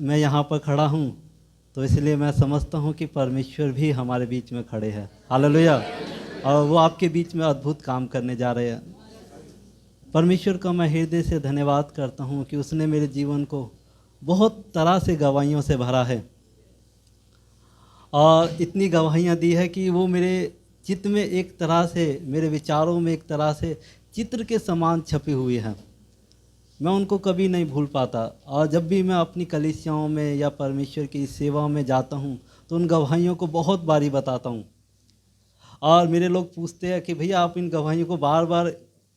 मैं यहाँ पर खड़ा हूँ तो इसलिए मैं समझता हूँ कि परमेश्वर भी हमारे बीच में खड़े हैं। हालेलुया। और वो आपके बीच में अद्भुत काम करने जा रहे हैं। परमेश्वर का मैं हृदय से धन्यवाद करता हूँ कि उसने मेरे जीवन को बहुत तरह से गवाहियों से भरा है और इतनी गवाहियाँ दी है कि वो मेरे चित्त में एक तरह से, मेरे विचारों में एक तरह से चित्र के समान छपी हुई हैं। मैं उनको कभी नहीं भूल पाता और जब भी मैं अपनी कलीसियाओं में या परमेश्वर की सेवा में जाता हूँ तो उन गवाहियों को बहुत बारी बताता हूँ। और मेरे लोग पूछते हैं कि भैया आप इन गवाहियों को बार बार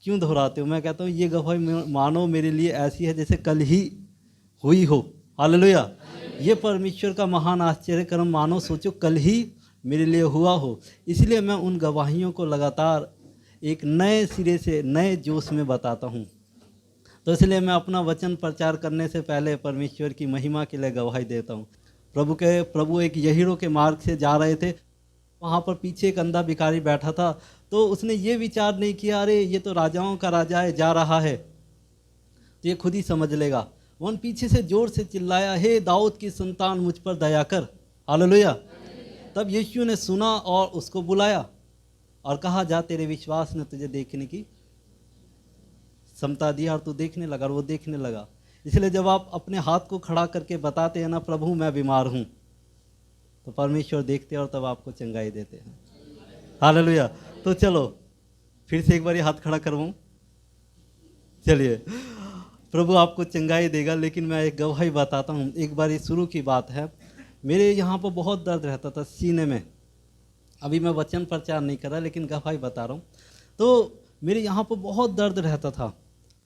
क्यों दोहराते हो। मैं कहता हूँ ये गवाही मानो मेरे लिए ऐसी है जैसे कल ही हुई हो। हालेलुया। ये परमेश्वर का महान आश्चर्य कर्म मानो सोचो कल ही मेरे लिए हुआ हो। इसलिए मैं उन गवाहियों को लगातार एक नए सिरे से, नए जोश में बताता हूँ। तो इसलिए मैं अपना वचन प्रचार करने से पहले परमेश्वर की महिमा के लिए गवाही देता हूँ। प्रभु एक यहीरो के मार्ग से जा रहे थे। वहाँ पर पीछे एक अंधा भिखारी बैठा था। तो उसने ये विचार नहीं किया अरे ये तो राजाओं का राजा है, जा रहा है तो ये खुद ही समझ लेगा। वो पीछे से जोर से चिल्लाया, हे दाऊद की संतान मुझ पर दया कर। हालेलुया। तब यीशु ने सुना और उसको बुलाया और कहा, जा तेरे विश्वास ने तुझे देखने की क्षमता दी। और तू देखने लगा और वो देखने लगा। इसलिए जब आप अपने हाथ को खड़ा करके बताते हैं ना, प्रभु मैं बीमार हूँ, तो परमेश्वर देखते हैं और तब आपको चंगाई देते हैं। हालेलुया। तो चलो फिर से एक बार हाथ खड़ा करवाऊँ। चलिए, प्रभु आपको चंगाई देगा। लेकिन मैं एक गवाही बताता हूँ। एक बार शुरू की बात है, मेरे यहाँ पर बहुत दर्द रहता था सीने में। अभी मैं वचन प्रचार नहीं कर रहा लेकिन गवाही बता रहा हूँ। तो मेरे यहाँ पर बहुत दर्द रहता था।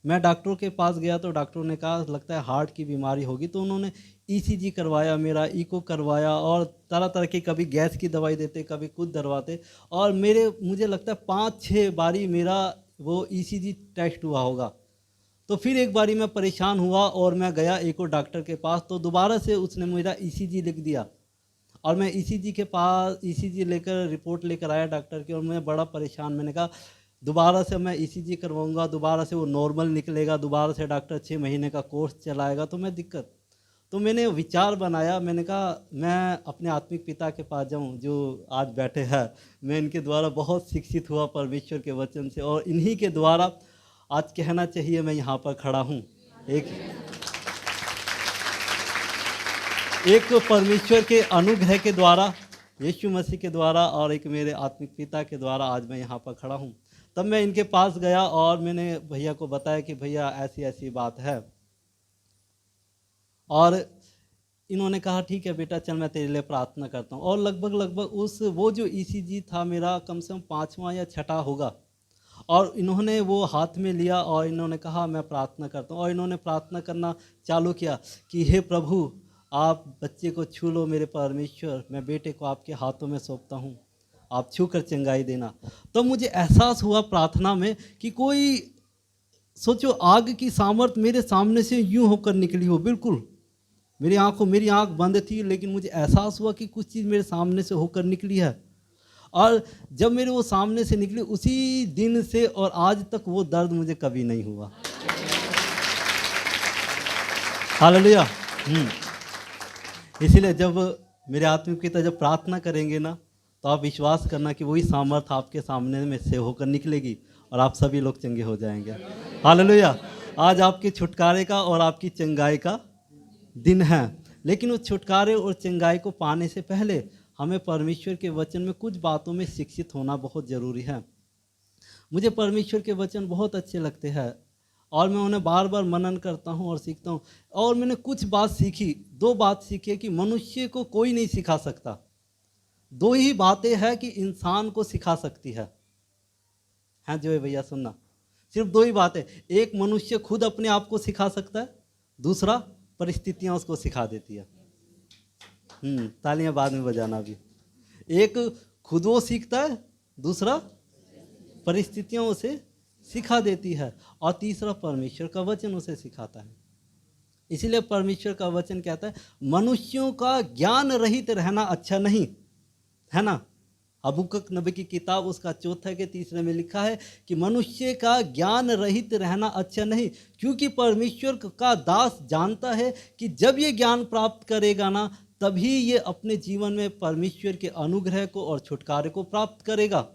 मैं डॉक्टर के पास गया तो डॉक्टर ने कहा लगता है हार्ट की बीमारी होगी। तो उन्होंने ईसीजी करवाया, मेरा इको करवाया और तरह तरह की, कभी गैस की दवाई देते, कभी कुछ दरवाते। और मुझे लगता है 5-6 बारी मेरा वो ईसीजी टेस्ट हुआ होगा। तो फिर एक बारी मैं परेशान हुआ और मैं गया एक और डॉक्टर के पास। तो दोबारा से उसने मेरा ईसीजी लिख दिया और मैं ईसीजी के पास ईसीजी लेकर रिपोर्ट लेकर आया डॉक्टर की। और मैं बड़ा परेशान, मैंने कहा दोबारा से मैं ईसीजी करवाऊंगा, दोबारा से वो नॉर्मल निकलेगा, दोबारा से डॉक्टर 6 महीने का कोर्स चलाएगा तो मैं दिक्कत। तो मैंने विचार बनाया, मैंने कहा मैं अपने आत्मिक पिता के पास जाऊं जो आज बैठे हैं। मैं इनके द्वारा बहुत शिक्षित हुआ परमेश्वर के वचन से और इन्हीं के द्वारा आज कहना चाहिए मैं यहाँ पर खड़ा हूँ। एक परमेश्वर के अनुग्रह के द्वारा, यीशु मसीह के द्वारा और एक मेरे आत्मिक पिता के द्वारा आज मैं यहाँ पर खड़ा हूँ। तब मैं इनके पास गया और मैंने भैया को बताया कि भैया ऐसी ऐसी बात है। और इन्होंने कहा ठीक है बेटा चल मैं तेरे लिए प्रार्थना करता हूँ। और लगभग वो जो ईसीजी था मेरा कम से कम 5वां या 6ठा होगा। और इन्होंने वो हाथ में लिया और इन्होंने कहा मैं प्रार्थना करता हूँ। और इन्होंने प्रार्थना करना चालू किया कि हे प्रभु आप बच्चे को छू लो मेरे परमेश्वर, मैं बेटे को आपके हाथों में सौंपता हूँ, आप छू कर चंगाई देना। तो मुझे एहसास हुआ प्रार्थना में कि कोई, सोचो आग की सामर्थ मेरे सामने से यूं होकर निकली हो। बिल्कुल मेरी आंख बंद थी लेकिन मुझे एहसास हुआ कि कुछ चीज़ मेरे सामने से होकर निकली है। और जब मेरे वो सामने से निकली उसी दिन से और आज तक वो दर्द मुझे कभी नहीं हुआ। हालेलुया। इसलिए जब मेरे आत्मिक पिता जब प्रार्थना करेंगे ना तो आप विश्वास करना कि वही सामर्थ आपके सामने में से होकर निकलेगी और आप सभी लोग चंगे हो जाएंगे। हालेलुया। आज आपके छुटकारे का और आपकी चंगाई का दिन है। लेकिन उस छुटकारे और चंगाई को पाने से पहले हमें परमेश्वर के वचन में कुछ बातों में शिक्षित होना बहुत ज़रूरी है। मुझे परमेश्वर के वचन बहुत अच्छे लगते हैं और मैं उन्हें बार बार मनन करता हूँ और सीखता हूँ। और मैंने कुछ बात सीखी, 2 बात सीखी है कि मनुष्य को कोई नहीं सिखा सकता। 2 ही बातें हैं कि इंसान को सिखा सकती है। हाँ जो है भैया सुनना, सिर्फ 2 ही बातें। एक मनुष्य खुद अपने आप को सिखा सकता है, दूसरा परिस्थितियाँ उसको सिखा देती है। तालियां बाद में बजाना भी। एक खुद वो सीखता है, दूसरा परिस्थितियां उसे सिखा देती है और तीसरा परमेश्वर का वचन उसे सिखाता है। इसीलिए परमेश्वर का वचन कहता है मनुष्यों का ज्ञान रहित रहना अच्छा नहीं है ना। हबक्कुक नबी की किताब उसका 4 के 3 में लिखा है कि मनुष्य का ज्ञान रहित रहना अच्छा नहीं, क्योंकि परमेश्वर का दास जानता है कि जब ये ज्ञान प्राप्त करेगा ना, तभी ये अपने जीवन में परमेश्वर के अनुग्रह को और छुटकारे को प्राप्त करेगा।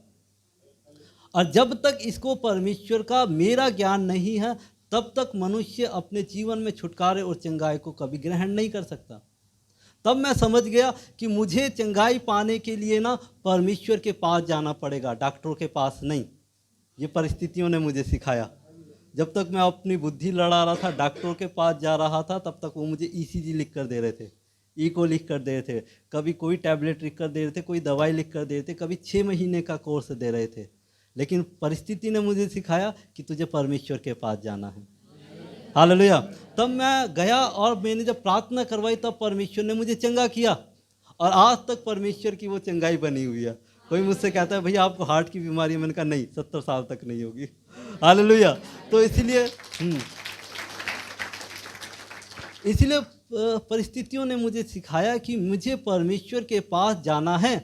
और जब तक इसको परमेश्वर का मेरा ज्ञान नहीं है, तब तक मनुष्य अपने जीवन में छुटकारे और चंगाई को कभी ग्रहण नहीं कर सकता। तब मैं समझ गया कि मुझे चंगाई पाने के लिए ना परमेश्वर के पास जाना पड़ेगा, डॉक्टरों के पास नहीं। ये परिस्थितियों ने मुझे सिखाया। जब तक मैं अपनी बुद्धि लड़ा रहा था, डॉक्टरों के पास जा रहा था, तब तक वो मुझे ईसीजी लिख कर दे रहे थे, ईको लिख कर दे रहे थे, कभी कोई टैबलेट लिख कर दे रहे थे, कोई दवाई लिख कर दे रहे थे, कभी 6 महीने का कोर्स दे रहे थे। लेकिन परिस्थिति ने मुझे सिखाया कि तुझे परमेश्वर के पास जाना है। हालेलुया। तब मैं गया और मैंने जब प्रार्थना करवाई, तब परमेश्वर ने मुझे चंगा किया, और आज तक परमेश्वर की वो चंगाई बनी हुई है। कोई मुझसे कहता है भैया आपको हार्ट की बीमारी है, मैंने कहा नहीं, 70 साल तक नहीं होगी। हालेलुया। तो इसलिए परिस्थितियों ने मुझे सिखाया कि मुझे परमेश्वर के पास जाना है।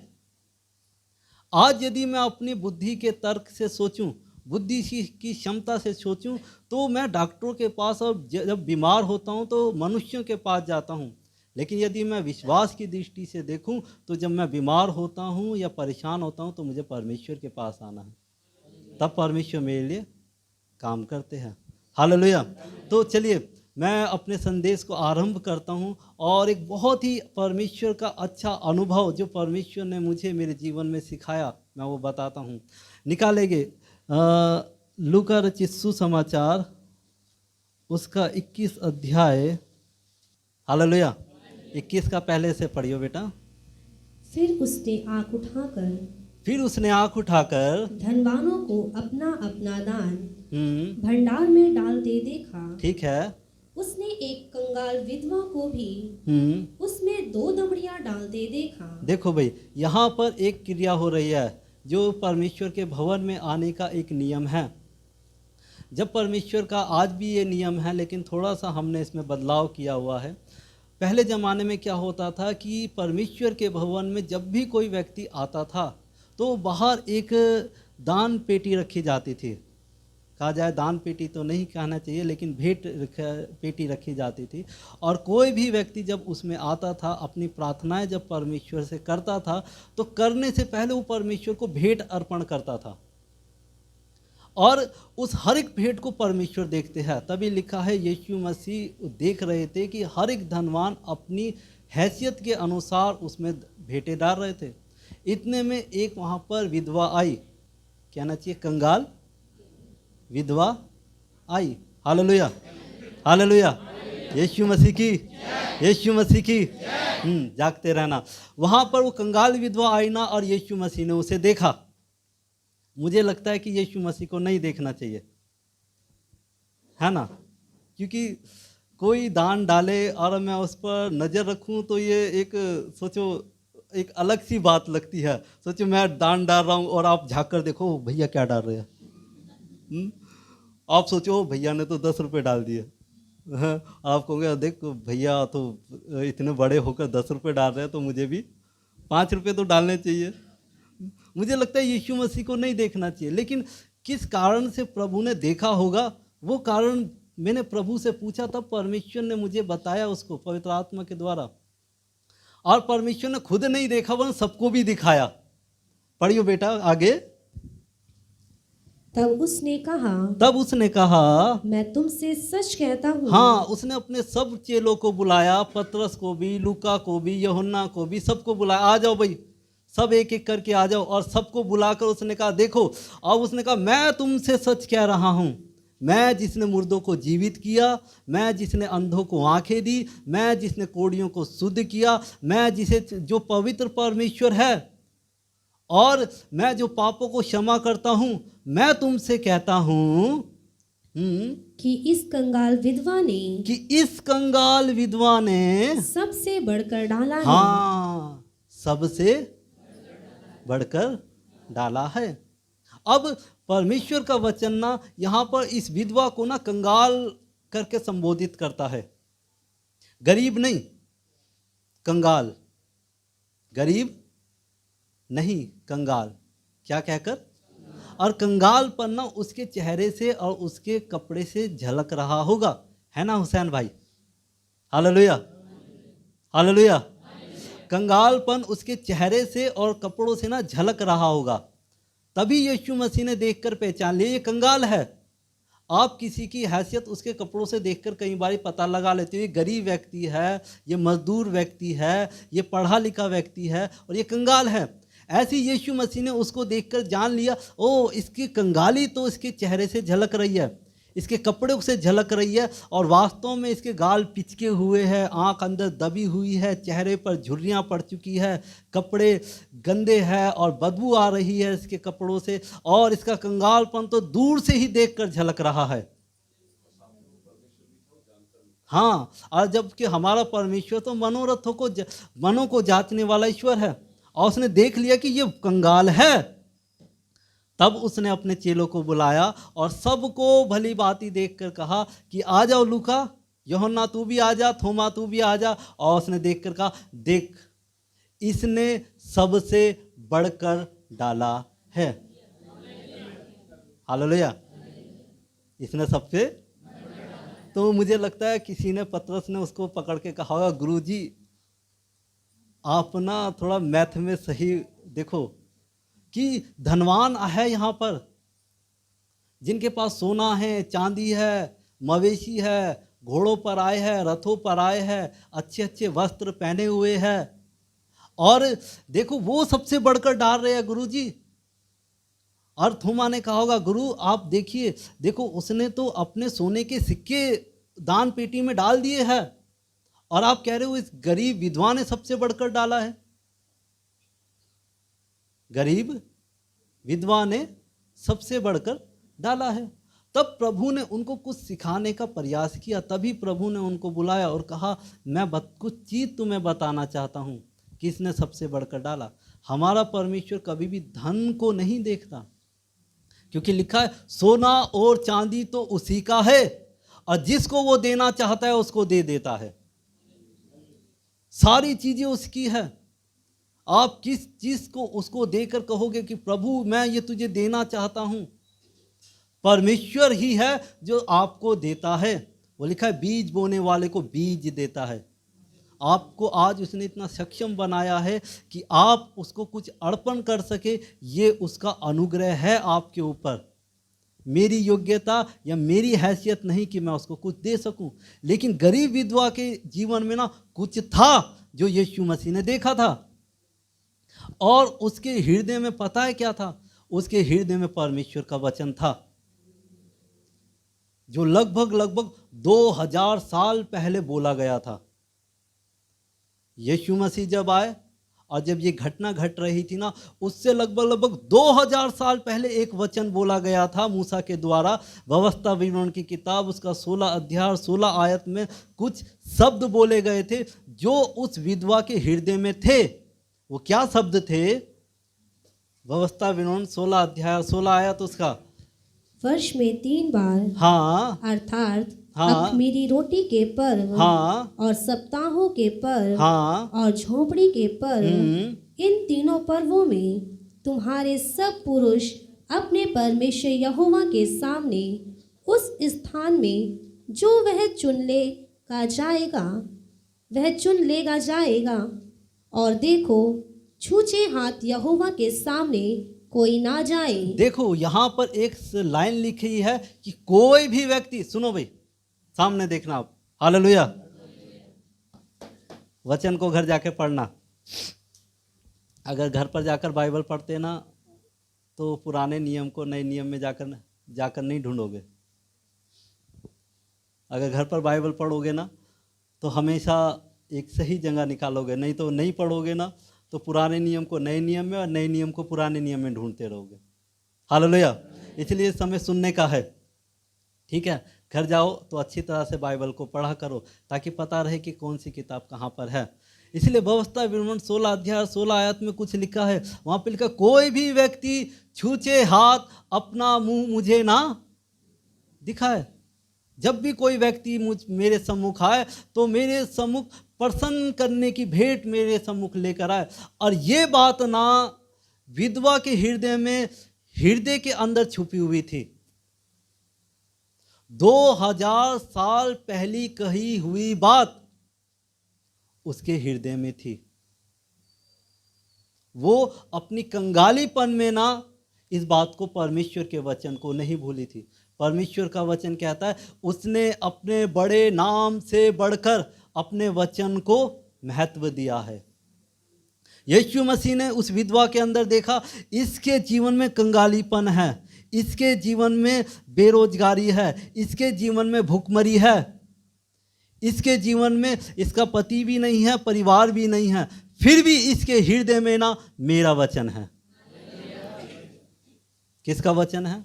आज यदि मैं अपनी बुद्धि के तर्क से सोचूं, बुद्धि की क्षमता से सोचूं, तो मैं डॉक्टरों के पास और जब बीमार होता हूं तो मनुष्यों के पास जाता हूं। लेकिन यदि मैं विश्वास की दृष्टि से देखूं, तो जब मैं बीमार होता हूं या परेशान होता हूं, तो मुझे परमेश्वर के पास आना है। तब परमेश्वर मेरे लिए काम करते हैं। हालेलुया। तो चलिए मैं अपने संदेश को आरंभ करता हूं, और एक बहुत ही परमेश्वर का अच्छा अनुभव जो परमेश्वर ने मुझे मेरे जीवन में सिखाया, मैं वो बताता हूं। निकालेंगे लूका रचित सुसमाचार उसका 21 अध्याय। हालेलुया। 21 का पहले से पढ़ियो बेटा। फिर उसने आंख उठाकर धनवानों को अपना अपना दान भंडार में डालते देखा। ठीक है। उसने एक कंगाल विधवा को भी उसमें 2 दमड़ियां डालते देखा। देखो भाई, यहाँ पर एक क्रिया हो रही है जो परमेश्वर के भवन में आने का एक नियम है। जब परमेश्वर का आज भी ये नियम है, लेकिन थोड़ा सा हमने इसमें बदलाव किया हुआ है। पहले ज़माने में क्या होता था कि परमेश्वर के भवन में जब भी कोई व्यक्ति आता था, तो बाहर एक दान पेटी रखी जाती थी। कहा जाए दान पेटी तो नहीं कहना चाहिए, लेकिन भेंट पेटी रखी जाती थी। और कोई भी व्यक्ति जब उसमें आता था, अपनी प्रार्थनाएं जब परमेश्वर से करता था, तो करने से पहले वो परमेश्वर को भेंट अर्पण करता था, और उस हर एक भेंट को परमेश्वर देखते हैं। तभी लिखा है यीशु मसीह देख रहे थे कि हर एक धनवान अपनी हैसियत के अनुसार उसमें भेंटें डाल रहे थे। इतने में एक वहाँ पर विधवा आई, कहना चाहिए कंगाल विधवा आई। Hallelujah, hallelujah. यीशु मसीह की, यीशु मसीह की। जागते रहना। वहाँ पर वो कंगाल विधवा आई ना, और यीशु मसीह ने उसे देखा। मुझे लगता है कि यीशु मसीह को नहीं देखना चाहिए, है ना, क्योंकि कोई दान डाले और मैं उस पर नज़र रखूं, तो ये एक सोचो एक अलग सी बात लगती है। सोचो मैं दान डाल रहा हूं और आप झाँक कर देखो भैया क्या डाल रहे हैं। आप सोचो भैया ने तो 10 रुपये डाल दिए। आप कहोगे देख भैया तो इतने बड़े होकर 10 रुपये डाल रहे हैं, तो मुझे भी 5 रुपये तो डालने चाहिए। मुझे लगता है यीशु मसीह को नहीं देखना चाहिए। लेकिन किस कारण से प्रभु ने देखा होगा, वो कारण मैंने प्रभु से पूछा, तब परमेश्वर ने मुझे बताया उसको पवित्र आत्मा के द्वारा। और परमेश्वर ने खुद नहीं देखा, वरन सबको भी दिखाया। पढ़ियो बेटा आगे। तब उसने कहा मैं तुमसे सच कहता हूँ। हाँ, उसने अपने सब चेलों को बुलाया, पतरस को भी, लूका को भी, यूहन्ना को भी, सबको बुलाया। आ जाओ भाई, सब एक एक करके आ जाओ। और सबको बुलाकर उसने कहा देखो, अब उसने कहा मैं तुमसे सच कह रहा हूँ, मैं जिसने मुर्दों को जीवित किया, मैं जिसने अंधों को आंखें दी, मैं जिसने कोढ़ियों को शुद्ध किया, मैं जिसे जो पवित्र परमेश्वर है, और मैं जो पापों को क्षमा करता हूँ, मैं तुमसे कहता हूँ कि इस कंगाल विधवा ने सबसे बढ़कर डाला है। हाँ, सबसे बढ़कर डाला है। अब परमेश्वर का वचन ना यहाँ पर इस विधवा को ना कंगाल करके संबोधित करता है। गरीब नहीं, कंगाल। गरीब नहीं कंगाल, क्या कहकर, और कंगालपन ना उसके चेहरे से और उसके कपड़े से झलक रहा होगा, है ना हुसैन भाई? Hallelujah, hallelujah. कंगालपन उसके चेहरे से और कपड़ों से ना झलक रहा होगा, तभी यीशु मसीह ने देखकर पहचान लिया ये कंगाल है। आप किसी की हैसियत उसके कपड़ों से देखकर कई बार पता लगा लेते हो, ये गरीब व्यक्ति है, ये मजदूर व्यक्ति है, ये पढ़ा लिखा व्यक्ति है और ये कंगाल है। ऐसे यीशु मसीह ने उसको देखकर जान लिया, ओ इसकी कंगाली तो इसके चेहरे से झलक रही है, इसके कपड़ों से झलक रही है, और वास्तव में इसके गाल पिचके हुए हैं, आंख अंदर दबी हुई है, चेहरे पर झुर्रियाँ पड़ चुकी है, कपड़े गंदे हैं और बदबू आ रही है इसके कपड़ों से, और इसका कंगालपन तो दूर से ही देखकर झलक रहा है। हाँ, और जबकि हमारा परमेश्वर तो मनों को जांचने वाला ईश्वर है, और उसने देख लिया कि ये कंगाल है। तब उसने अपने चेलों को बुलाया और सबको भली भांति देखकर कहा कि आ जाओ लूका, यूहन्ना तू भी आ जा, थोमा तू भी आ जा। और उसने देखकर कहा, देख इसने सबसे बढ़कर डाला है। हालेलुया, इसने सबसे। तो मुझे लगता है किसी ने, पतरस ने उसको पकड़ के कहा होगा, गुरुजी आप ना थोड़ा मैथ में सही देखो कि धनवान है यहाँ पर, जिनके पास सोना है, चांदी है, मवेशी है, घोड़ों पर आए हैं, रथों पर आए हैं, अच्छे अच्छे वस्त्र पहने हुए हैं, और देखो वो सबसे बढ़कर डाल रहे हैं गुरुजी। और थोमा ने कहा होगा, गुरु आप देखिए, देखो उसने तो अपने सोने के सिक्के दान पेटी में डाल दिए हैं, और आप कह रहे हो इस गरीब विधवा ने सबसे बढ़कर डाला है। गरीब विधवा ने सबसे बढ़कर डाला है। तब प्रभु ने उनको कुछ सिखाने का प्रयास किया, तभी प्रभु ने उनको बुलाया और कहा, मैं कुछ चीज़ तुम्हें बताना चाहता हूँ, किसने सबसे बढ़कर डाला। हमारा परमेश्वर कभी भी धन को नहीं देखता, क्योंकि लिखा है सोना और चांदी तो उसी का है, और जिसको वो देना चाहता है उसको दे देता है। सारी चीज़ें उसकी है। आप किस चीज़ को उसको देकर कहोगे कि प्रभु मैं ये तुझे देना चाहता हूँ, परमेश्वर ही है जो आपको देता है। वो लिखा है बीज बोने वाले को बीज देता है। आपको आज उसने इतना सक्षम बनाया है कि आप उसको कुछ अर्पण कर सके, ये उसका अनुग्रह है आपके ऊपर। मेरी योग्यता या मेरी हैसियत नहीं कि मैं उसको कुछ दे सकूं, लेकिन गरीब विधवा के जीवन में ना कुछ था जो यीशु मसीह ने देखा था, और उसके हृदय में पता है क्या था? उसके हृदय में परमेश्वर का वचन था, जो लगभग 2000 साल पहले बोला गया था। यीशु मसीह जब आए और जब ये घटना घट रही थी ना, उससे लगभग 2000 साल पहले एक वचन बोला गया था मूसा के द्वारा। व्यवस्था विवरण की किताब उसका 16 अध्याय 16 आयत में कुछ शब्द बोले गए थे जो उस विधवा के हृदय में थे। वो क्या शब्द थे? व्यवस्था विवरण 16 अध्याय 16 आयत उसका, वर्ष में 3 बार, हाँ, अर्थात हाँ, अख़मीरी रोटी के पर्व, हाँ, और सप्ताहों के पर्व, हाँ, और झोपड़ी के पर्व, इन तीनों पर्वों में तुम्हारे सब पुरुष अपने परमेश्वर यहोवा के सामने उस स्थान में जो वह चुन लेगा जाएगा, और देखो छूछे हाथ यहोवा के सामने कोई ना जाए। देखो यहाँ पर एक लाइन लिखी है कि कोई भी व्यक्ति, सुनो भाई, सामने देखना आप, हालेलुया, वचन को घर जाके पढ़ना। अगर घर पर जाकर बाइबल पढ़ते ना तो पुराने नियम को नए नियम में जाकर नहीं ढूंढोगे। अगर घर पर बाइबल पढ़ोगे ना तो हमेशा एक सही जगह निकालोगे, नहीं तो नहीं पढ़ोगे ना तो पुराने नियम को नए नियम में और नए नियम को पुराने नियम में ढूंढते रहोगे। हालेलुया। इसलिए समय सुनने का है, ठीक है? घर जाओ तो अच्छी तरह से बाइबल को पढ़ा करो ताकि पता रहे कि कौन सी किताब कहाँ पर है। इसलिए व्यवस्था विवरण 16 अध्याय 16 आयत में कुछ लिखा है, वहाँ पे लिखा कोई भी व्यक्ति छूछे हाथ अपना मुंह मुझे ना दिखाए। जब भी कोई व्यक्ति मेरे सम्मुख आए तो मेरे सम्मुख प्रसन्न करने की भेंट मेरे सम्मुख लेकर आए। और ये बात ना विधवा के हृदय के अंदर छुपी हुई थी। 2000 साल पहली कही हुई बात उसके हृदय में थी। वो अपनी कंगालीपन में ना इस बात को, परमेश्वर के वचन को नहीं भूली थी। परमेश्वर का वचन कहता है उसने अपने बड़े नाम से बढ़कर अपने वचन को महत्व दिया है। यीशु मसीह ने उस विधवा के अंदर देखा, इसके जीवन में कंगालीपन है, इसके जीवन में बेरोजगारी है, इसके जीवन में भूखमरी है, इसके जीवन में इसका पति भी नहीं है, परिवार भी नहीं है, फिर भी इसके हृदय में ना मेरा वचन है। किसका वचन है?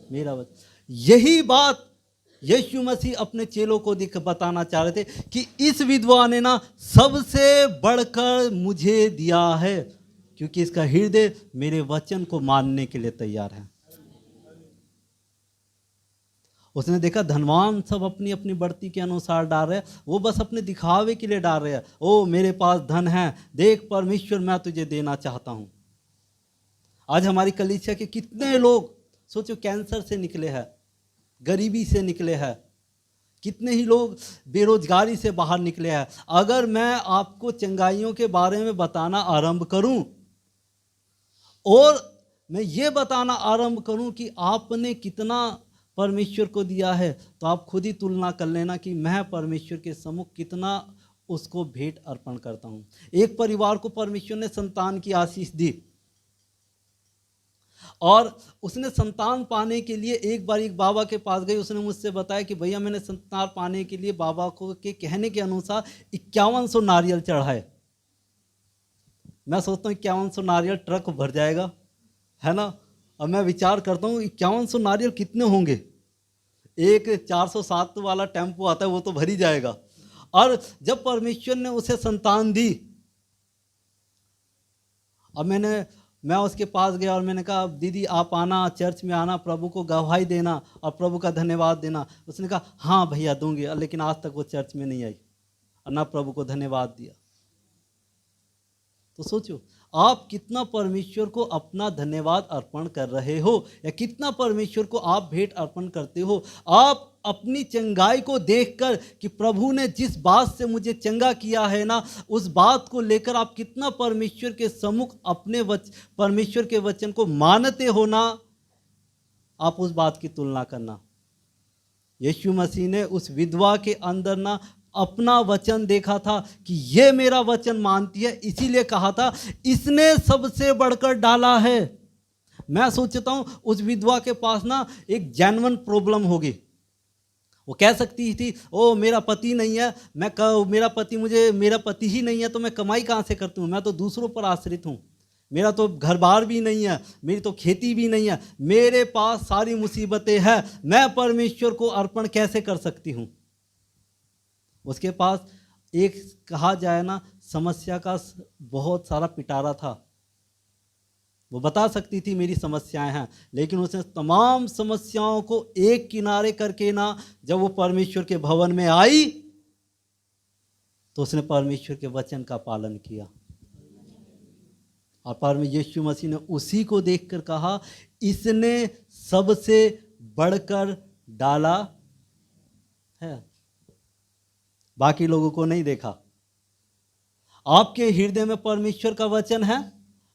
मेरा वचन। यही बात यीशु मसीह अपने चेलों को बताना चाह रहे थे कि इस विधवा ने ना सबसे बढ़कर मुझे दिया है, क्योंकि इसका हृदय मेरे वचन को मानने के लिए तैयार है। उसने देखा धनवान सब अपनी अपनी बढ़ती के अनुसार डाल रहे हैं, वो बस अपने दिखावे के लिए डाल रहे हैं। ओ मेरे पास धन है, देख परमेश्वर मैं तुझे देना चाहता हूँ। आज हमारी कलीसिया के कितने लोग सोचो कैंसर से निकले हैं, गरीबी से निकले हैं, कितने ही लोग बेरोजगारी से बाहर निकले हैं। अगर मैं आपको चंगाइयों के बारे में बताना आरंभ करूं और मैं ये बताना आरंभ करूं कि आपने कितना परमेश्वर को दिया है, तो आप खुद ही तुलना कर लेना कि मैं परमेश्वर के सम्मुख कितना उसको भेंट अर्पण करता हूं। एक परिवार को परमेश्वर ने संतान की आशीष दी और उसने संतान पाने के लिए एक बार एक बाबा के पास गई। उसने मुझसे बताया कि भैया मैंने संतान पाने के लिए बाबा को के कहने के अनुसार 5100 नारियल चढ़ाए। मैं सोचता हूँ 5100 नारियल ट्रक भर जाएगा, है ना। अब मैं विचार करता हूँ 5100 नारियल कितने होंगे, एक 407 वाला टेम्पो आता है वो तो भर ही जाएगा। और जब परमेश्वर ने उसे संतान दी, अब मैं उसके पास गया और मैंने कहा दीदी आप आना, चर्च में आना, प्रभु को गवाही देना और प्रभु का धन्यवाद देना। उसने कहा हाँ भैया दूंगी, लेकिन आज तक वो चर्च में नहीं आई और ना प्रभु को धन्यवाद दिया। तो सोचो आप कितना परमेश्वर को अपना धन्यवाद अर्पण कर रहे हो, या कितना परमेश्वर को आप भेंट अर्पण करते हो। आप अपनी चंगाई को देखकर कि प्रभु ने जिस बात से मुझे चंगा किया है ना, उस बात को लेकर आप कितना परमेश्वर के सम्मुख अपने परमेश्वर के वचन को मानते हो ना, आप उस बात की तुलना करना। यीशु मसीह ने उस विधवा के अंदर ना अपना वचन देखा था कि ये मेरा वचन मानती है, इसीलिए कहा था इसने सबसे बढ़कर डाला है। मैं सोचता हूँ उस विधवा के पास ना एक जेन्युइन प्रॉब्लम होगी। वो कह सकती थी ओ मेरा पति नहीं है, मेरा पति ही नहीं है तो मैं कमाई कहाँ से करती हूँ, मैं तो दूसरों पर आश्रित हूँ, मेरा तो घर बार भी नहीं है, मेरी तो खेती भी नहीं है, मेरे पास सारी मुसीबतें हैं, मैं परमेश्वर को अर्पण कैसे कर सकती हूँ। उसके पास एक कहा जाए ना समस्या का बहुत सारा पिटारा था। वो बता सकती थी मेरी समस्याएं हैं, लेकिन उसने तमाम समस्याओं को एक किनारे करके ना जब वो परमेश्वर के भवन में आई तो उसने परमेश्वर के वचन का पालन किया। और यीशु मसीह ने उसी को देखकर कहा इसने सबसे बढ़कर डाला है, बाकी लोगों को नहीं देखा। आपके हृदय में परमेश्वर का वचन है,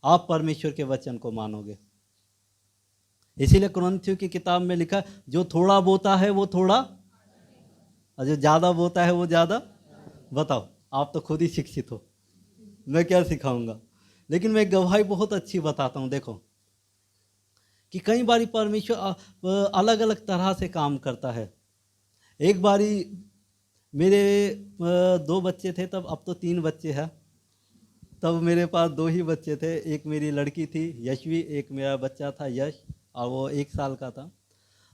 आप परमेश्वर के वचन को मानोगे। इसीलिए कुरिन्थियों की किताब में लिखा जो थोड़ा बोता है वो थोड़ा, और जो ज़्यादा बोता है वो ज़्यादा। बताओ आप तो खुद ही शिक्षित हो, मैं क्या सिखाऊंगा। लेकिन मैं गवाही बहुत अच्छी बताता हूँ। देखो कि कई बारी परमेश्वर अलग अलग तरह से काम करता है। एक बारी मेरे 2 बच्चे थे तब, अब तो 3 बच्चे हैं। तब मेरे पास 2 ही बच्चे थे, एक मेरी लड़की थी यशवी, एक मेरा बच्चा था यश, और वो 1 साल का था।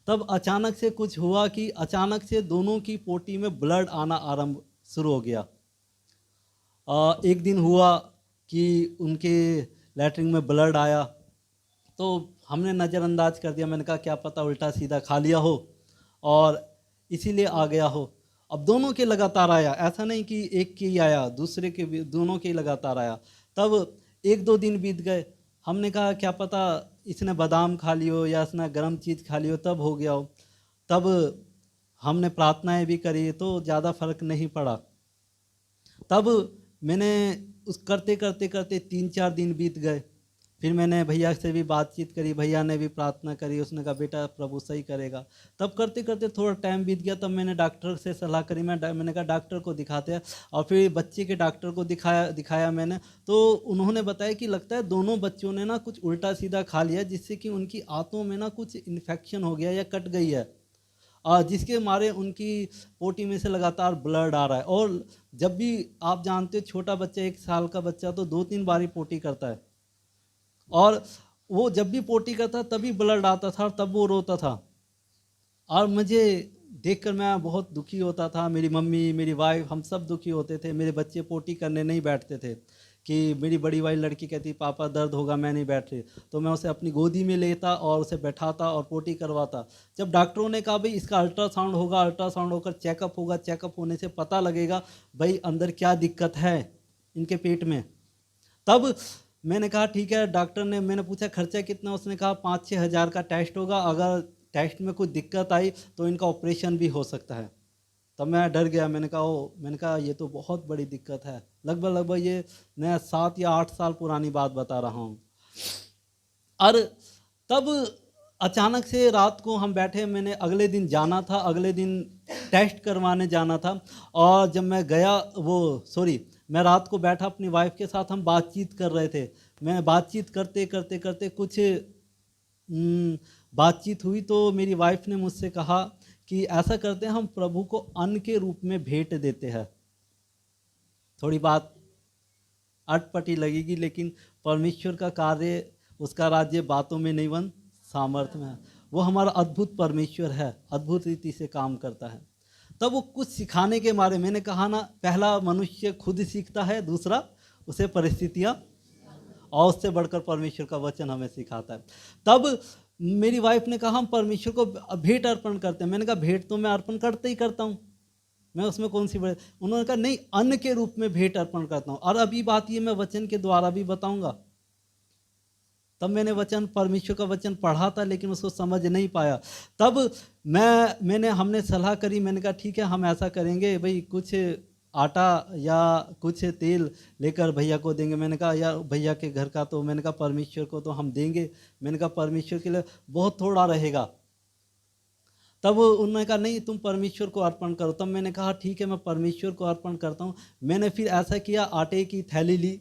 तब अचानक से कुछ हुआ कि अचानक से दोनों की पोटी में ब्लड आना शुरू हो गया। एक दिन हुआ कि उनके लैट्रिन में ब्लड आया तो हमने नज़रअंदाज कर दिया। मैंने कहा क्या पता उल्टा सीधा खा लिया हो और इसीलिए आ गया हो। अब दोनों के लगातार आया, ऐसा नहीं कि एक के ही आया, दूसरे के भी, दोनों के ही लगातार आया। तब 1-2 दिन बीत गए, हमने कहा क्या पता इसने बादाम खा लियो या इसने गर्म चीज़ खा लियो तब हो गया हो। तब हमने प्रार्थनाएं भी करी तो ज़्यादा फर्क नहीं पड़ा। तब मैंने उस करते करते करते 3-4 दिन बीत गए। फिर मैंने भैया से भी बातचीत करी, भैया ने भी प्रार्थना करी, उसने कहा बेटा प्रभु सही करेगा। तब करते करते थोड़ा टाइम बीत गया। तब मैंने डॉक्टर से सलाह करी, मैंने कहा डॉक्टर को दिखाते हैं। और फिर बच्चे के डॉक्टर को दिखाया मैंने, तो उन्होंने बताया कि लगता है दोनों बच्चों ने ना कुछ उल्टा सीधा खा लिया, जिससे कि उनकी आंतों में ना कुछ इन्फेक्शन हो गया या कट गई है, और जिसके मारे उनकी पोटी में से लगातार ब्लड आ रहा है। और जब भी आप जानते हो छोटा बच्चा 1 साल का बच्चा तो 2-3 बारी पोटी करता है, और वो जब भी पोटी करता तभी ब्लड आता था, तब वो रोता था। और मुझे देखकर मैं बहुत दुखी होता था, मेरी मम्मी, मेरी वाइफ, हम सब दुखी होते थे। मेरे बच्चे पोटी करने नहीं बैठते थे कि मेरी बड़ी वाली लड़की कहती पापा दर्द होगा मैं नहीं बैठ रही, तो मैं उसे अपनी गोदी में लेता और उसे बैठाता और पोटी करवाता। जब डॉक्टरों ने कहा भाई इसका अल्ट्रासाउंड होगा, अल्ट्रासाउंड होकर चेकअप होगा, चेकअप होने से पता लगेगा भाई अंदर क्या दिक्कत है इनके पेट में, तब मैंने कहा ठीक है। डॉक्टर ने, मैंने पूछा खर्चा कितना, उसने कहा 5-6 हज़ार का टेस्ट होगा, अगर टेस्ट में कोई दिक्कत आई तो इनका ऑपरेशन भी हो सकता है। तब मैं डर गया, मैंने कहा ये तो बहुत बड़ी दिक्कत है। लगभग ये मैं 7 या 8 साल पुरानी बात बता रहा हूँ। और तब अचानक से रात को हम बैठे, मैंने अगले दिन जाना था, अगले दिन टेस्ट करवाने जाना था। और जब मैं गया मैं रात को बैठा अपनी वाइफ के साथ, हम बातचीत कर रहे थे। मैं बातचीत करते करते करते कुछ बातचीत हुई तो मेरी वाइफ ने मुझसे कहा कि ऐसा करते हैं हम प्रभु को अन्न के रूप में भेंट देते हैं। थोड़ी बात अटपटी लगेगी, लेकिन परमेश्वर का कार्य, उसका राज्य बातों में नहीं बन सामर्थ्य में है। वो हमारा अद्भुत परमेश्वर है, अद्भुत रीति से काम करता है। तब वो कुछ सिखाने के मारे, मैंने कहा ना पहला मनुष्य खुद सीखता है, दूसरा उसे परिस्थितियाँ, और उससे बढ़कर परमेश्वर का वचन हमें सिखाता है। तब मेरी वाइफ ने कहा हम परमेश्वर को भेंट अर्पण करते हैं। मैंने कहा भेंट तो मैं अर्पण करते ही करता हूँ, मैं उसमें कौन सी बड़े। उन्होंने कहा नहीं, अन्न के रूप में भेंट अर्पण करता हूँ। और अभी बात ये मैं वचन के द्वारा भी बताऊंगा। तब मैंने परमेश्वर का वचन पढ़ा था, लेकिन उसको समझ नहीं पाया। तब हमने सलाह करी, मैंने कहा ठीक है हम ऐसा करेंगे भाई, कुछ आटा या कुछ तेल लेकर भैया को देंगे। मैंने कहा यार भैया के घर का तो, मैंने कहा परमेश्वर को तो हम देंगे, मैंने कहा परमेश्वर के लिए बहुत थोड़ा रहेगा। तब उन्होंने कहा नहीं तुम परमेश्वर को अर्पण करो। तब मैंने कहा ठीक है मैं परमेश्वर को अर्पण करता हूँ। मैंने फिर ऐसा किया, आटे की थैली ली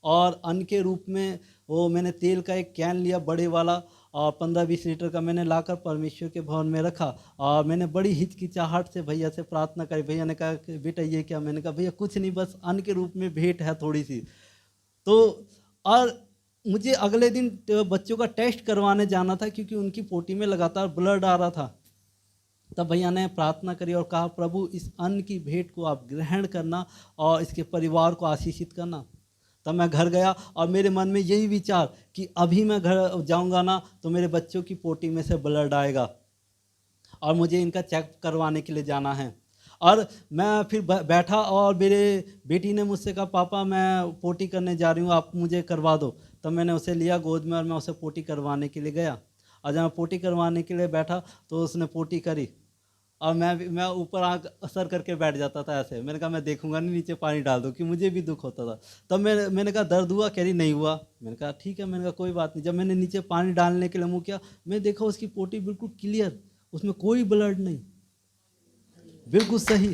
और अन्न के रूप में वो मैंने तेल का एक कैन लिया बड़े वाला, और 15-20 लीटर का मैंने लाकर परमेश्वर के भवन में रखा। और मैंने बड़ी हिचकिचाहट से भैया से प्रार्थना करी। भैया ने कहा कि बेटा ये क्या? मैंने कहा भैया कुछ नहीं, बस अन्न के रूप में भेंट है थोड़ी सी। तो और मुझे अगले दिन बच्चों का टेस्ट करवाने जाना था, क्योंकि उनकी पोटी में लगातार ब्लड आ रहा था। तब भैया ने प्रार्थना करी और कहा प्रभु इस अन्न की भेंट को आप ग्रहण करना और इसके परिवार को आशीषित करना। तब मैं घर गया और मेरे मन में यही विचार कि अभी मैं घर जाऊंगा ना तो मेरे बच्चों की पोटी में से ब्लड आएगा और मुझे इनका चेक करवाने के लिए जाना है। और मैं फिर बैठा और मेरे बेटी ने मुझसे कहा पापा मैं पोटी करने जा रही हूँ, आप मुझे करवा दो। तब मैंने उसे लिया गोद में और मैं उसे पोटी करवाने के लिए गया। और जब मैं पोटी करवाने के लिए बैठा तो उसने पोटी करी और मैं ऊपर आँख असर करके बैठ जाता था ऐसे। मैंने कहा मैं देखूंगा नहीं, नीचे पानी डाल दो, कि मुझे भी दुख होता था। तब मैंने कहा दर्द हुआ? कह रही नहीं हुआ। मैंने कहा ठीक है, मैंने कहा कोई बात नहीं। जब मैंने नीचे पानी डालने के लिए मुँह किया, मैं देखा उसकी पोटी बिल्कुल क्लियर, उसमें कोई ब्लड नहीं, बिल्कुल सही।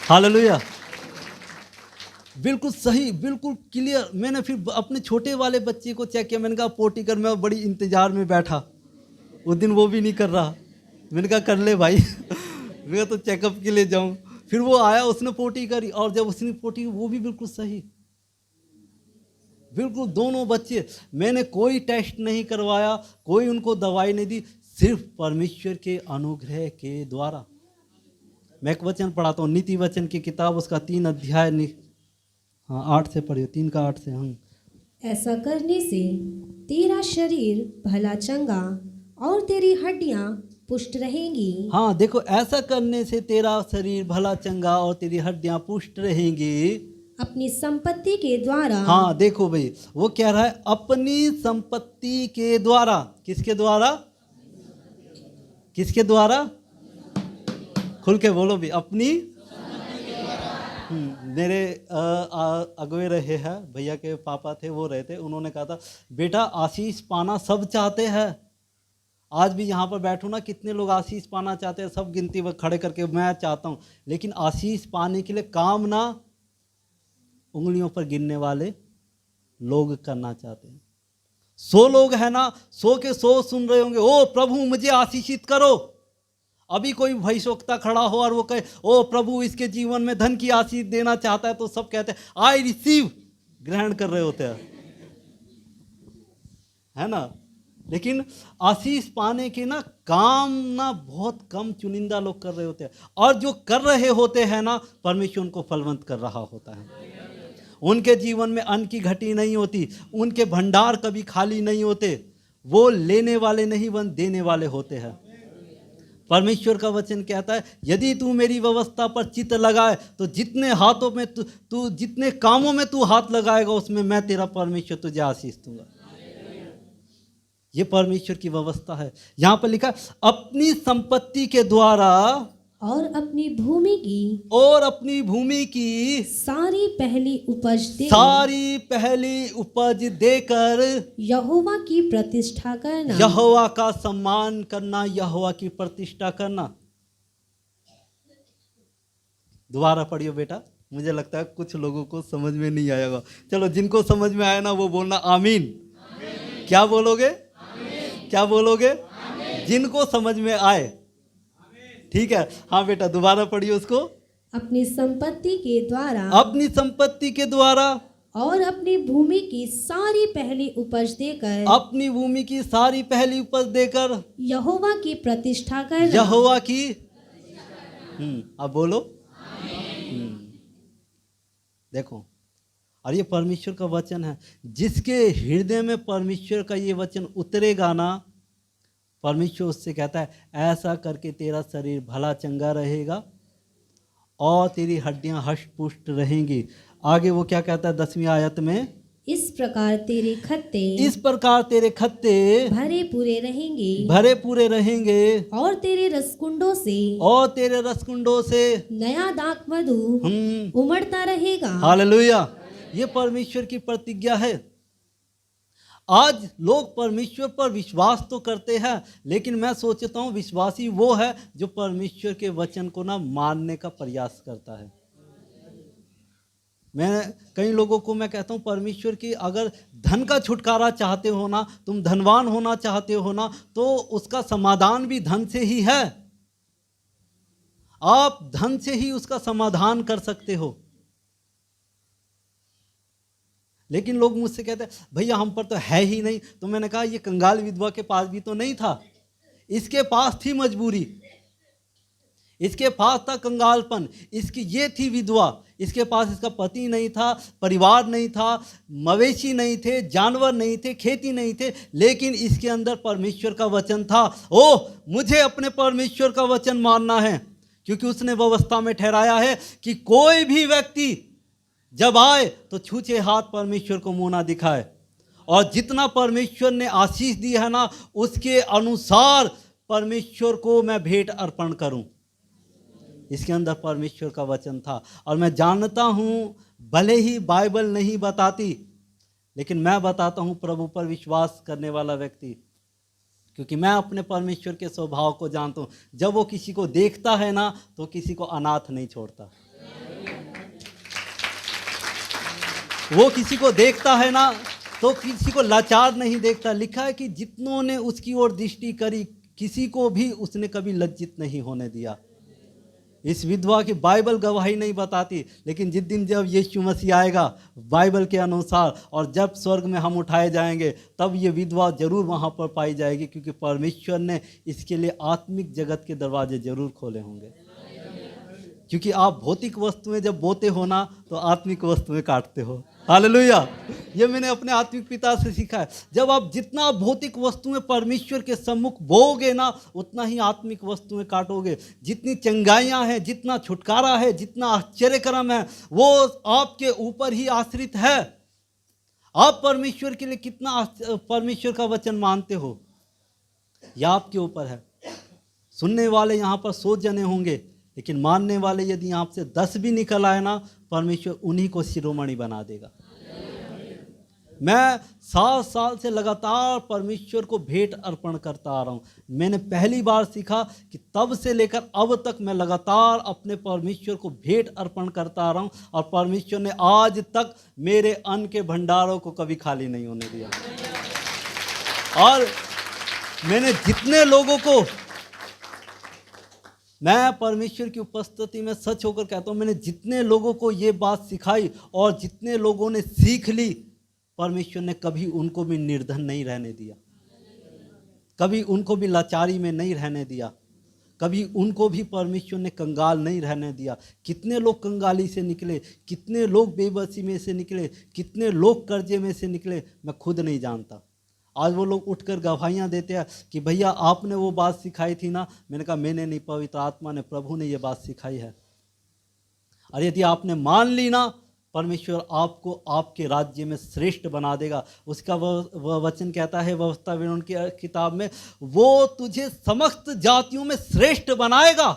हालेलुया, बिल्कुल सही, बिल्कुल क्लियर। मैंने फिर अपने छोटे वाले बच्चे को चेक किया, मैंने कहा पोटी कर। मैं बड़ी इंतजार में बैठा, उस दिन वो भी नहीं कर रहा। मैंने कहा कर ले भाई मैं तो चेकअप के लिए जाऊं। फिर वो आया, उसने पोटी करी और जब उसने पोटी वो भी बिल्कुल सही, बिल्कुल दोनों बच्चे। मैंने कोई टेस्ट नहीं करवाया, कोई उनको दवाई नहीं दी, सिर्फ परमेश्वर के अनुग्रह के द्वारा। मैं एक वचन पढ़ाता हूँ, नीति वचन की किताब, उसका 3 अध्याय 8 से पढ़ियो, 3 का 8 से। हम ऐसा करने से तेरा शरीर भला चंगा और तेरी हड्डियां पुष्ट रहेंगी। हाँ देखो, ऐसा करने से तेरा शरीर भला चंगा और तेरी हड्डियां पुष्ट रहेंगी। अपनी संपत्ति के द्वारा। हाँ देखो भाई, वो कह रहा है अपनी संपत्ति के द्वारा। किसके द्वारा? किसके द्वारा? खुल के बोलो भी, अपनी। मेरे अगुए रहे हैं, भैया के पापा थे, वो रहे थे, उन्होंने कहा था बेटा आशीष पाना सब चाहते हैं। आज भी यहाँ पर बैठो ना, कितने लोग आशीष पाना चाहते हैं, सब गिनती में खड़े करके मैं चाहता हूँ, लेकिन आशीष पाने के लिए काम ना उंगलियों पर गिनने वाले लोग करना चाहते हैं। 100 लोग हैं ना, 100 के 100 सुन रहे होंगे, ओ प्रभु मुझे आशीषित करो। अभी कोई भविष्यवक्ता खड़ा हो और वो कहे ओ प्रभु इसके जीवन में धन की आशीष देना चाहता है, तो सब कहते हैं आई रिसीव, ग्रहण कर रहे होते हैं, है ना। लेकिन आशीष पाने के ना काम ना बहुत कम चुनिंदा लोग कर रहे होते हैं, और जो कर रहे होते हैं ना परमेश्वर उनको फलवंत कर रहा होता है। उनके जीवन में अन्न की घटी नहीं होती, उनके भंडार कभी खाली नहीं होते, वो लेने वाले नहीं बन देने वाले होते हैं। परमेश्वर का वचन कहता है यदि तू मेरी व्यवस्था पर चित्त लगाए तो जितने हाथों में तू जितने कामों में तू हाथ लगाएगा उसमें मैं तेरा परमेश्वर तुझे आशीष दूंगा। ये परमेश्वर की व्यवस्था है। यहाँ पर लिखा अपनी संपत्ति के द्वारा और अपनी भूमि की सारी पहली उपज देकर यहोवा की प्रतिष्ठा करना, यहोवा का सम्मान करना, यहोवा की प्रतिष्ठा करना। दोबारा पढ़ियो बेटा, मुझे लगता है कुछ लोगों को समझ में नहीं आएगा। चलो जिनको समझ में आया ना वो बोलना आमीन। क्या बोलोगे? क्या बोलोगे? जिनको समझ में आए, ठीक है। हाँ बेटा दोबारा पढ़िए उसको। अपनी संपत्ति के द्वारा, अपनी संपत्ति के द्वारा और अपनी भूमि की सारी पहली उपज देकर, अपनी भूमि की सारी पहली उपज देकर यहोवा की प्रतिष्ठा करना, यहोवा की। अब बोलो देखो, और ये परमेश्वर का वचन है। जिसके हृदय में परमेश्वर का ये वचन उतरेगा ना, परमेश्वर उससे कहता है ऐसा करके तेरा शरीर भला चंगा रहेगा और तेरी हड्डियां हष्ट पुष्ट रहेंगी। आगे वो क्या कहता है 10वीं आयत में, इस प्रकार तेरे खत्ते भरे पूरे रहेंगे और तेरे रसकुंडों से नया दाख मधु उमड़ता रहेगा। हालेलुया। ये परमेश्वर की प्रतिज्ञा है। आज लोग परमेश्वर पर विश्वास तो करते हैं, लेकिन मैं सोचता हूँ विश्वासी वो है जो परमेश्वर के वचन को ना मानने का प्रयास करता है। मैं कई लोगों को मैं कहता हूँ परमेश्वर की अगर धन का छुटकारा चाहते हो ना, तुम धनवान होना चाहते हो ना, तो उसका समाधान भी धन से ही है। आप धन से ही उसका समाधान कर सकते हो। लेकिन लोग मुझसे कहते हैं भैया हम पर तो है ही नहीं। तो मैंने कहा ये कंगाल विधवा के पास भी तो नहीं था, इसके पास थी मजबूरी, इसके पास था कंगालपन, इसकी ये थी विधवा, इसके पास इसका पति नहीं था, परिवार नहीं था, मवेशी नहीं थे, जानवर नहीं थे, खेती नहीं थे, लेकिन इसके अंदर परमेश्वर का वचन था। ओह मुझे अपने परमेश्वर का वचन मानना है, क्योंकि उसने व्यवस्था में ठहराया है कि कोई भी व्यक्ति जब आए तो छूछे हाथ परमेश्वर को मुंह ना दिखाए, और जितना परमेश्वर ने आशीष दी है ना उसके अनुसार परमेश्वर को मैं भेंट अर्पण करूं। इसके अंदर परमेश्वर का वचन था। और मैं जानता हूं भले ही बाइबल नहीं बताती, लेकिन मैं बताता हूं प्रभु पर विश्वास करने वाला व्यक्ति, क्योंकि मैं अपने परमेश्वर के स्वभाव को जानता हूं। जब वो किसी को देखता है ना तो किसी को अनाथ नहीं छोड़ता। वो किसी को देखता है ना तो किसी को लाचार नहीं देखता। लिखा है कि जितनों ने उसकी ओर दृष्टि करी किसी को भी उसने कभी लज्जित नहीं होने दिया। इस विधवा की बाइबल गवाही नहीं बताती, लेकिन जिस दिन जब यीशु मसीह आएगा बाइबल के अनुसार और जब स्वर्ग में हम उठाए जाएंगे तब ये विधवा जरूर वहाँ पर पाई जाएगी, क्योंकि परमेश्वर ने इसके लिए आत्मिक जगत के दरवाजे जरूर खोले होंगे। क्योंकि आप भौतिक वस्तुएं जब बोते हो ना तो आत्मिक वस्तुएं काटते हो। हालेलुया। ये मैंने अपने आत्मिक पिता से सीखा है। जब आप जितना भौतिक वस्तुएं परमेश्वर के सम्मुख बोओगे ना, उतना ही आत्मिक वस्तुएं काटोगे। जितनी चंगाइयां हैं, जितना छुटकारा है, जितना आश्चर्यक्रम है, वो आपके ऊपर ही आश्रित है। आप परमेश्वर के लिए कितना परमेश्वर का वचन मानते हो, यह आपके ऊपर है। सुनने वाले यहाँ पर 100 जने होंगे, लेकिन मानने वाले यदि आपसे 10 भी निकल आए ना, परमेश्वर उन्हीं को शिरोमणि बना देगा। मैं 7 साल से लगातार परमेश्वर को भेंट अर्पण करता आ रहा हूँ। मैंने पहली बार सीखा कि तब से लेकर अब तक मैं लगातार अपने परमेश्वर को भेंट अर्पण करता आ रहा हूँ, और परमेश्वर ने आज तक मेरे अन्न के भंडारों को कभी खाली नहीं होने दिया। और मैंने जितने लोगों को, मैं परमेश्वर की उपस्थिति में सच होकर कहता हूँ, मैंने जितने लोगों को ये बात सिखाई और जितने लोगों ने सीख ली, परमेश्वर ने कभी उनको भी निर्धन नहीं रहने दिया, कभी उनको भी लाचारी में नहीं रहने दिया, कभी उनको भी परमेश्वर ने कंगाल नहीं रहने दिया। कितने लोग कंगाली से निकले, कितने लोग बेबसी में से निकले, कितने लोग कर्जे में से निकले, मैं खुद नहीं जानता। आज वो लोग उठकर गवाहियाँ देते हैं कि भैया आपने वो बात सिखाई थी ना। मैंने कहा मैंने नहीं, पवित्र आत्मा ने, प्रभु ने ये बात सिखाई है। और यदि आपने मान ली ना, परमेश्वर आपको आपके राज्य में श्रेष्ठ बना देगा। उसका वह वचन कहता है व्यवस्था विवरण की किताब में, वो तुझे समस्त जातियों में श्रेष्ठ बनाएगा।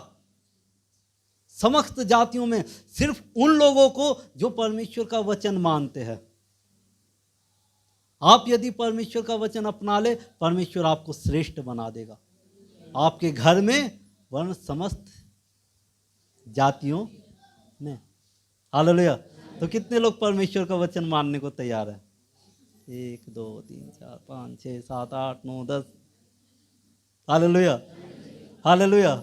समस्त जातियों में, सिर्फ उन लोगों को जो परमेश्वर का वचन मानते हैं। आप यदि परमेश्वर का वचन अपना ले, परमेश्वर आपको श्रेष्ठ बना देगा आपके घर में, वरन समस्त जातियों में। हालेलुया। तो कितने लोग परमेश्वर का वचन मानने को तैयार है? 1 2 3 4 5 6 7 8 9 10। Hallelujah, hallelujah.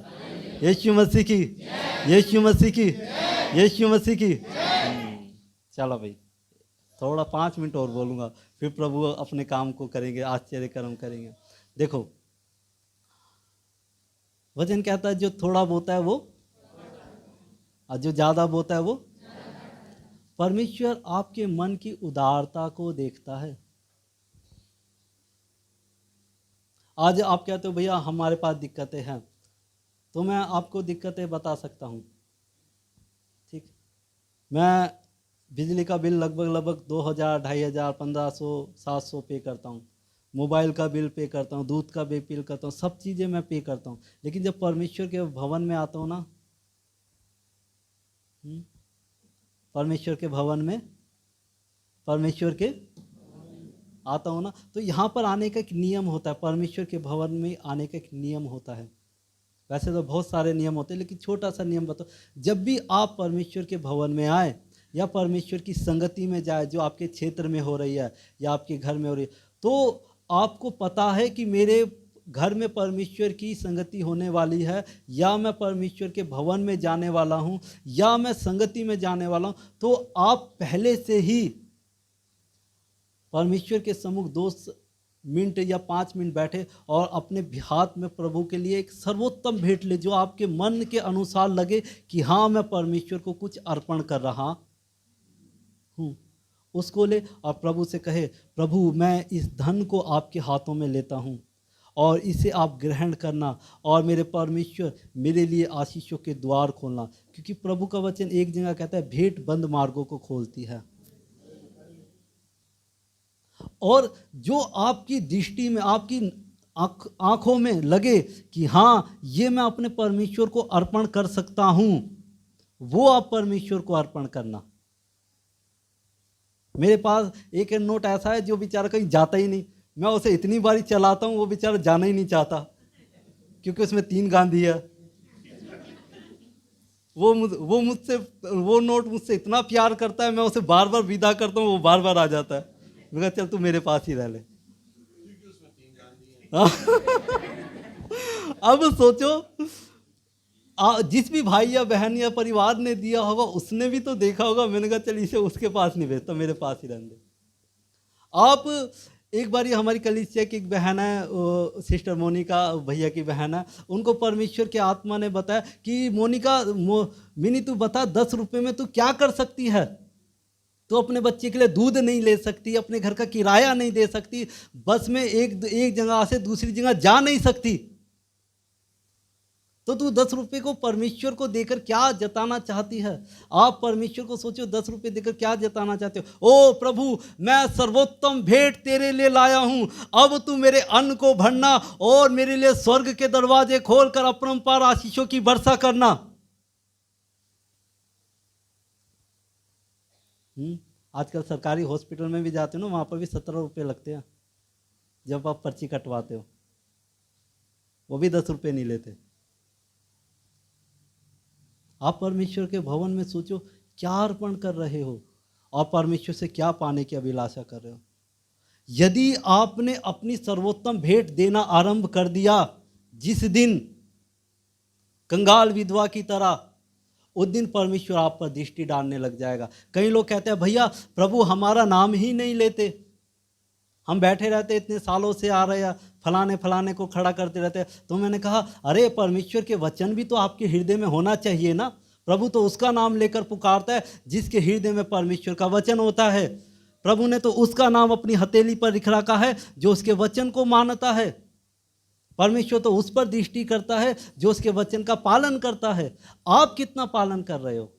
यीशु मसीह की, यीशु मसीह की, यीशु मसीह की। चलो भाई, थोड़ा 5 मिनट और बोलूँगा, फिर प्रभु अपने काम को करेंगे, आश्चर्य कर्म करेंगे। देखो, वचन कहता है जो थोड़ा बोता है वो, और जो ज़्यादा बोता है वो। परमेश्वर आपके मन की उदारता को देखता है। आज आप कहते हो भैया हमारे पास दिक्कतें हैं, तो मैं आपको दिक्कतें बता सकता हूँ। ठीक, मैं बिजली का बिल लगभग 2000, 2500, 1500, 700 पे करता हूँ। मोबाइल का बिल पे करता हूँ, दूध का बिल पे करता हूँ, सब चीज़ें मैं पे करता हूँ। लेकिन जब परमेश्वर के भवन में आता हूँ ना, परमेश्वर के भवन में, परमेश्वर के आता हूँ ना, तो यहाँ पर आने का एक नियम होता है। परमेश्वर के भवन में आने का एक नियम होता है। वैसे तो बहुत सारे नियम होते हैं, लेकिन छोटा सा नियम बताओ। जब भी आप परमेश्वर के भवन में आए या परमेश्वर की संगति में जाए, जो आपके क्षेत्र में हो रही है या आपके घर में हो रही है, तो आपको पता है कि मेरे घर में परमेश्वर की संगति होने वाली है, या मैं परमेश्वर के भवन में जाने वाला हूँ, या मैं संगति में जाने वाला हूँ, तो आप पहले से ही परमेश्वर के सम्मुख 2 मिनट या 5 मिनट बैठे और अपने हाथ में प्रभु के लिए एक सर्वोत्तम भेंट ले, जो आपके मन के अनुसार लगे कि हाँ मैं परमेश्वर को कुछ अर्पण कर रहा हूँ, उसको ले और प्रभु से कहे, प्रभु मैं इस धन को आपके हाथों में लेता हूँ और इसे आप ग्रहण करना, और मेरे परमेश्वर मेरे लिए आशीषों के द्वार खोलना। क्योंकि प्रभु का वचन एक जगह कहता है, भेंट बंद मार्गों को खोलती है। और जो आपकी दृष्टि में, आपकी आंखों में लगे कि हाँ ये मैं अपने परमेश्वर को अर्पण कर सकता हूँ, वो आप परमेश्वर को अर्पण करना। मेरे पास एक नोट ऐसा है जो बेचारा कहीं जाता ही नहीं। मैं उसे इतनी बारी चलाता हूँ, वो बेचारा जाना ही नहीं चाहता, क्योंकि उसमें 3 गांधी है। वो मुझसे, वो नोट मुझसे इतना प्यार करता है, मैं उसे बार बार विदा करता हूँ, वो बार बार आ जाता है। मैं कहता चल तू मेरे पास ही रह ले। अब सोचो, जिस भी भाई या बहन या परिवार ने दिया होगा, उसने भी तो देखा होगा। मैंने कहा चल इसे उसके पास नहीं भेजता, मेरे पास ही रहने दे। आप एक बार, हमारी कलीसिया की एक बहन है, सिस्टर मोनिका, भैया की बहन है, उनको परमेश्वर के आत्मा ने बताया कि मोनिका, मिनी तू बता 10 रुपये में तू क्या कर सकती है। तो अपने बच्चे के लिए दूध नहीं ले सकती, अपने घर का किराया नहीं दे सकती, बस में एक जगह से दूसरी जगह जा नहीं सकती, तो तू 10 रुपए को परमेश्वर को देकर क्या जताना चाहती है? आप परमेश्वर को सोचो, 10 रुपए देकर क्या जताना चाहते हो? ओ प्रभु, मैं सर्वोत्तम भेंट तेरे लिए लाया हूं, अब तू मेरे अन्न को भरना और मेरे लिए स्वर्ग के दरवाजे खोलकर अपरंपार आशीषों की वर्षा करना। आजकल सरकारी हॉस्पिटल में भी जाते हो ना, वहां पर भी 17 रुपये लगते हैं जब आप पर्ची कटवाते हो, वो भी 10 रुपये नहीं लेते। आप परमेश्वर के भवन में सोचो क्या अर्पण कर रहे हो, आप परमेश्वर से क्या पाने की अभिलाषा कर रहे हो। यदि आपने अपनी सर्वोत्तम भेंट देना आरंभ कर दिया जिस दिन कंगाल विधवा की तरह, उस दिन परमेश्वर आप पर दृष्टि डालने लग जाएगा। कई लोग कहते हैं भैया प्रभु हमारा नाम ही नहीं लेते, हम बैठे रहते इतने सालों से आ रहे हैं, फलाने फलाने को खड़ा करते रहते हैं। तो मैंने कहा अरे परमेश्वर के वचन भी तो आपके हृदय में होना चाहिए ना। प्रभु तो उसका नाम लेकर पुकारता है जिसके हृदय में परमेश्वर का वचन होता है। प्रभु ने तो उसका नाम अपनी हथेली पर लिख रखा है जो उसके वचन को मानता है। परमेश्वर तो उस पर दृष्टि करता है जो उसके वचन का पालन करता है। आप कितना पालन कर रहे हो?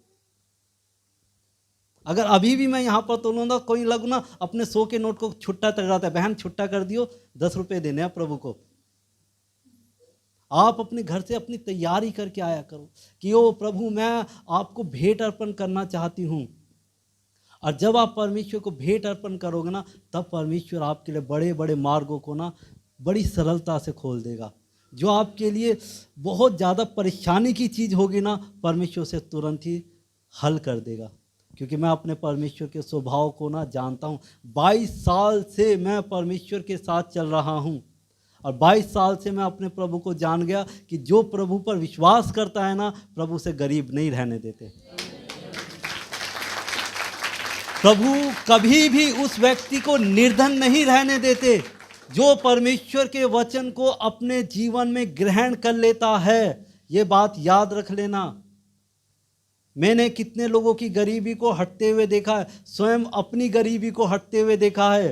अगर अभी भी मैं यहाँ पर तोलूंगा, कोई लोग ना अपने 100 के नोट को छुट्टा तगड़ाता है, बहन छुट्टा कर दियो, 10 रुपये देने हैं प्रभु को। आप अपने घर से अपनी तैयारी करके आया करो कि ओ प्रभु मैं आपको भेंट अर्पण करना चाहती हूँ। और जब आप परमेश्वर को भेंट अर्पण करोगे ना, तब परमेश्वर आपके लिए बड़े बड़े मार्गों को ना बड़ी सरलता से खोल देगा। जो आपके लिए बहुत ज़्यादा परेशानी की चीज़ होगी ना, परमेश्वर से तुरंत ही हल कर देगा। क्योंकि मैं अपने परमेश्वर के स्वभाव को ना जानता हूँ। 22 साल से मैं परमेश्वर के साथ चल रहा हूँ और 22 साल से मैं अपने प्रभु को जान गया कि जो प्रभु पर विश्वास करता है ना, प्रभु से गरीब नहीं रहने देते। प्रभु कभी भी उस व्यक्ति को निर्धन नहीं रहने देते। जो परमेश्वर के वचन को अपने जीवन में ग्रहण कर लेता है, ये बात याद रख लेना। मैंने कितने लोगों की गरीबी को हटते हुए देखा है, स्वयं अपनी गरीबी को हटते हुए देखा है,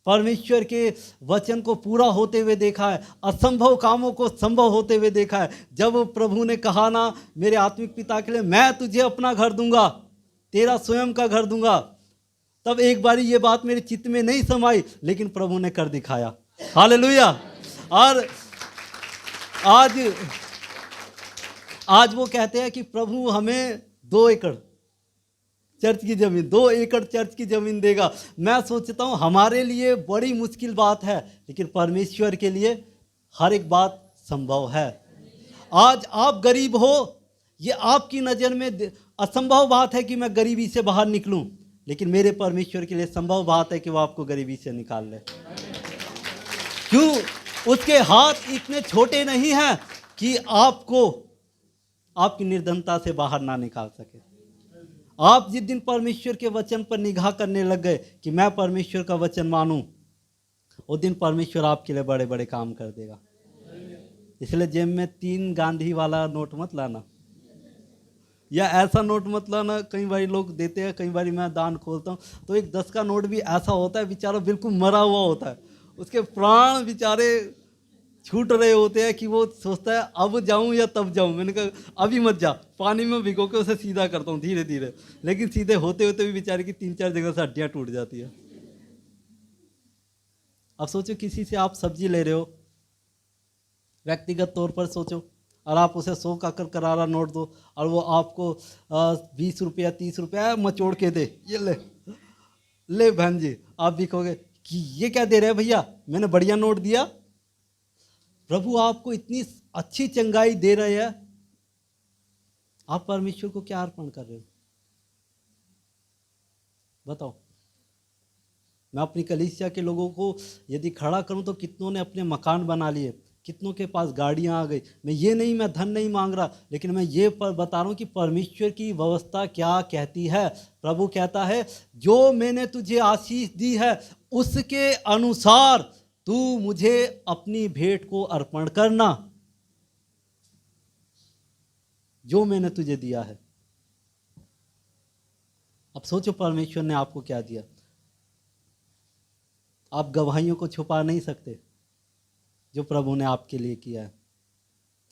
परमेश्वर के वचन को पूरा होते हुए देखा है, असंभव कामों को संभव होते हुए देखा है। जब प्रभु ने कहा ना मेरे आत्मिक पिता के लिए मैं तुझे अपना घर दूंगा, तेरा स्वयं का घर दूंगा, तब एक बारी ये बात मेरे चित्त में नहीं समाई, लेकिन प्रभु ने कर दिखाया। हालेलुया। और आज वो कहते हैं कि प्रभु हमें 2 एकड़ चर्च की ज़मीन, 2 एकड़ चर्च की ज़मीन देगा। मैं सोचता हूँ हमारे लिए बड़ी मुश्किल बात है, लेकिन परमेश्वर के लिए हर एक बात संभव है। आज आप गरीब हो, ये आपकी नज़र में असंभव बात है कि मैं गरीबी से बाहर निकलूं, लेकिन मेरे परमेश्वर के लिए संभव बात है कि वो आपको गरीबी से निकाल ले। क्यों? उसके हाथ इतने छोटे नहीं हैं कि आपको आपकी निर्धनता से बाहर ना निकाल सके। आप जिस दिन परमेश्वर के वचन पर निगाह करने लग गए कि मैं परमेश्वर का वचन मानूं, उस दिन परमेश्वर आपके लिए बड़े बड़े काम कर देगा। इसलिए जेब में 3 गांधी वाला नोट मत लाना, या ऐसा नोट मत लाना। कई बार लोग देते हैं, कई बार मैं दान खोलता हूँ तो एक 10 का नोट भी ऐसा होता है, बेचारा बिल्कुल मरा हुआ होता है, उसके प्राण बेचारे छूट रहे होते हैं कि वो सोचता है अब जाऊं या तब जाऊं। मैंने कहा अभी मत जा, पानी में भिगो के उसे सीधा करता हूँ धीरे धीरे, लेकिन सीधे होते होते भी बेचारे की 3-4 जगह से हड्डियाँ टूट जाती है। अब सोचो किसी से आप सब्जी ले रहे हो, व्यक्तिगत तौर पर सोचो, और आप उसे 100 का करारा नोट दो और वो आपको 20 रुपया 30 रुपया मचोड़ के दे, ये ले बहन जी। आप भी कहोगे कि ये क्या दे रहे हैं भैया, मैंने बढ़िया नोट दिया। प्रभु आपको इतनी अच्छी चंगाई दे रहे हैं, आप परमेश्वर को क्या अर्पण कर रहे हो? बताओ। मैं अपनी कलीसिया के लोगों को यदि खड़ा करूं तो कितनों ने अपने मकान बना लिए, कितनों के पास गाड़ियां आ गई। मैं धन नहीं मांग रहा, लेकिन मैं ये बता रहा हूं कि परमेश्वर की व्यवस्था क्या कहती है। प्रभु कहता है जो मैंने तुझे आशीष दी है उसके अनुसार तू मुझे अपनी भेंट को अर्पण करना, जो मैंने तुझे दिया है। अब सोचो परमेश्वर ने आपको क्या दिया। आप गवाहियों को छुपा नहीं सकते जो प्रभु ने आपके लिए किया है।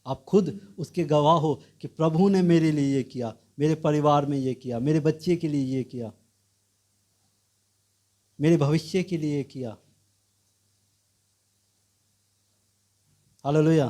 आप खुद उसके गवाह हो कि प्रभु ने मेरे लिए ये किया, मेरे परिवार में ये किया, मेरे बच्चे के लिए ये किया, मेरे भविष्य के लिए ये किया। हालेलुया।